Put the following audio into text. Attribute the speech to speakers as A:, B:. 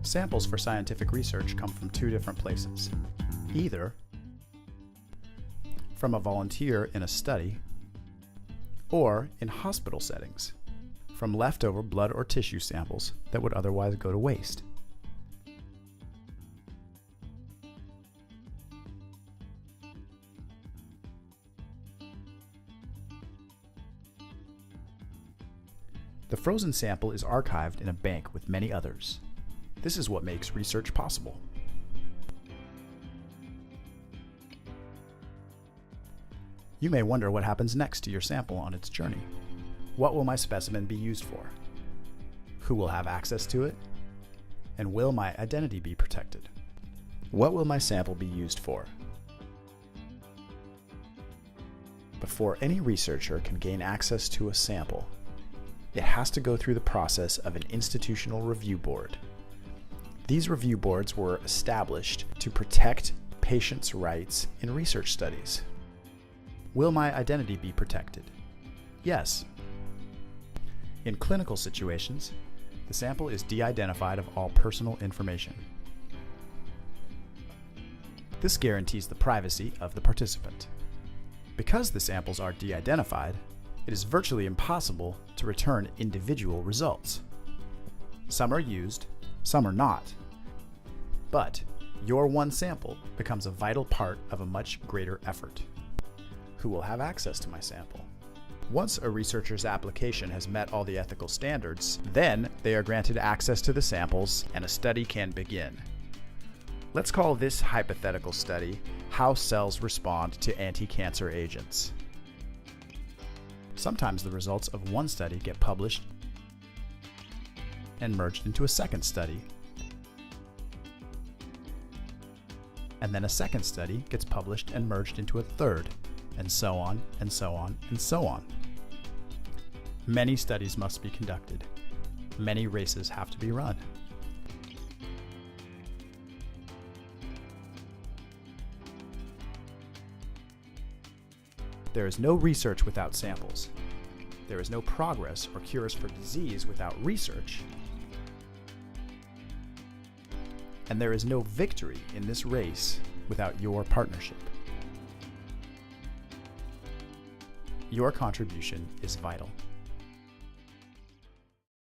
A: Samples for scientific research come from two different places. Either from a volunteer in a study, or in hospital settings, from leftover blood or tissue samples that would otherwise go to waste. The frozen sample is archived in a bank with many others. This is what makes research possible. You may wonder what happens next to your sample on its journey. What will my specimen be used for? Who will have access to it? And will my identity be protected? What will my sample be used for? Before any researcher can gain access to a sample, it has to go through the process of an institutional review board. These review boards were established to protect patients' rights in research studies. Will my identity be protected? Yes. In clinical situations, the sample is de-identified of all personal information. This guarantees the privacy of the participant. Because the samples are de-identified, it is virtually impossible to return individual results. Some are used, some are not. But your one sample becomes a vital part of a much greater effort. Who will have access to my sample? Once a researcher's application has met all the ethical standards, then they are granted access to the samples and a study can begin. Let's call this hypothetical study How Cells Respond to Anti-Cancer Agents. Sometimes the results of one study get published and merged into a second study. And then a second study gets published and merged into a third, and so on, and so on, and so on. Many studies must be conducted. Many races have to be run. There is no research without samples. There is no progress or cures for disease without research. And there is no victory in this race without your partnership. Your contribution is vital.